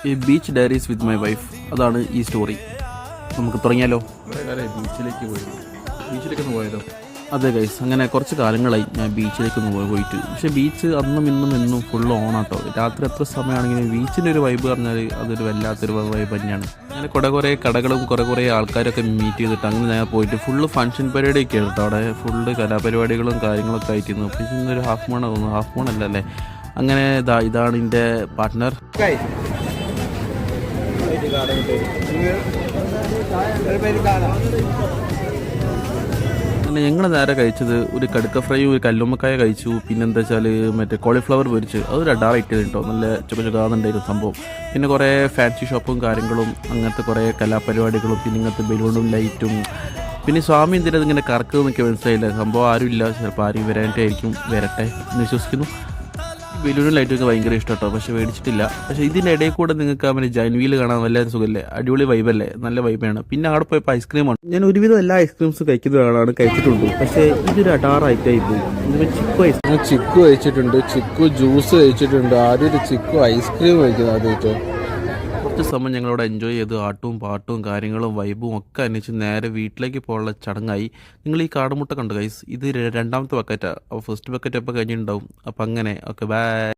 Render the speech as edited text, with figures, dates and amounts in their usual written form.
ഈ beach diaries with my wife, അതാണ് ഈ സ്റ്റോറി. നമുക്ക് തുടങ്ങിയാലോ? ബീച്ചിലേക്ക് പോയതോ? അതെ ഗൈസ്, അങ്ങനെ കുറച്ച് കാലങ്ങളായി ഞാൻ ബീച്ചിലേക്കൊന്ന് പോയിട്ട്. പക്ഷേ ബീച്ച് അന്നും എന്നും ഫുള്ള് ഓണാട്ടോ. രാത്രി എത്ര സമയമാണെങ്കിലും ബീച്ചിൻ്റെ ഒരു വൈബ് പറഞ്ഞാൽ അതൊരു വല്ലാത്തൊരു വൈബ് തന്നെയാണ്. അങ്ങനെ കുറേ കടകളും കുറേ ആൾക്കാരൊക്കെ മീറ്റ് ചെയ്തിട്ട് അങ്ങനെ ഞാൻ പോയിട്ട് ഫുള്ള് ഫംഗ്ഷൻ പരിപാടിയൊക്കെ കേട്ടോ. അവിടെ ഫുള്ള് കലാപരിപാടികളും കാര്യങ്ങളൊക്കെ ആയിട്ടിരുന്നു. പക്ഷേ ഇന്നൊരു ഹാഫ് മൂൺ അല്ലല്ലേ. അങ്ങനെ ഇതാണ് എൻ്റെ പാർട്ട്ണർ. അങ്ങനെ ഞങ്ങൾ നേരെ കഴിച്ചത് ഒരു കടുക്ക ഫ്രൈയും ഒരു കല്ലുമ്മക്കായ കഴിച്ചു. പിന്നെന്താ വെച്ചാൽ മറ്റേ കോളിഫ്ലവർ പൊരിച്ച്, അതൊരു അഡാറായിട്ട് കേട്ടോ. നല്ല ചുകാന്നുണ്ടായിരുന്നു സംഭവം. പിന്നെ കുറേ ഫാൻസി ഷോപ്പും കാര്യങ്ങളും അങ്ങനത്തെ കുറേ കലാപരിപാടികളും പിന്നെ ഇങ്ങനത്തെ ബലൂണും ലൈറ്റും. പിന്നെ സ്വാമി എന്തിനാ ഇങ്ങനെ കറക്കുന്നൊക്കെ മനസ്സിലായില്ല. സംഭവം ആരുമില്ല, ചിലപ്പോൾ ആരും വരാനായിട്ടായിരിക്കും. വരട്ടെ എന്ന് വിശ്വസിക്കുന്നു. ബലൂണും ലൈറ്റൊക്കെ ഭയങ്കര ഇഷ്ടം കേട്ടോ, പക്ഷെ മേടിച്ചിട്ടില്ല. പക്ഷേ ഇതിൻ്റെ ഇടയിൽ കൂടെ നിങ്ങൾക്ക് അവന് ജൈൻവീൽ കാണാൻ വല്ല സുഖമല്ലേ, അടിപൊളി വൈബല്ലേ, നല്ല വൈബാണ്. പിന്നെ അവിടെ പോയപ്പോൾ ഐസ്ക്രീമാണ്. ഞാൻ ഒരുവിധം എല്ലാ ഐസ്ക്രീംസും കഴിക്കുന്ന ആളാണ്, കഴിച്ചിട്ടുണ്ട്. പക്ഷേ ഇതൊരു അടാറായിട്ടായി പോയി. ചിക്കു കഴിച്ചിട്ടുണ്ട്, ചിക്കു ജ്യൂസ് കഴിച്ചിട്ടുണ്ട്. ആദ്യം ഒരു ചിക്കു ഐസ്ക്രീം കഴിക്കുന്നത് ആദ്യമായിട്ട്. കുറച്ച് സമയം ഞങ്ങളവിടെ എൻജോയ് ചെയ്ത് ആട്ടും പാട്ടും കാര്യങ്ങളും വൈബും ഒക്കെ അന്വേഷിച്ച് നേരെ വീട്ടിലേക്ക് പോകാനുള്ള ചടങ്ങായി. നിങ്ങൾ ഈ കാടമുട്ട കണ്ടു ഗൈസ്, ഇത് രണ്ടാമത്തെ ബക്കറ്റാണ്. അപ്പോൾ ഫസ്റ്റ് ബക്കറ്റ് എപ്പോൾ കഴിഞ്ഞിട്ടുണ്ടാവും. അപ്പം അങ്ങനെ ഓക്കെ, ബൈ.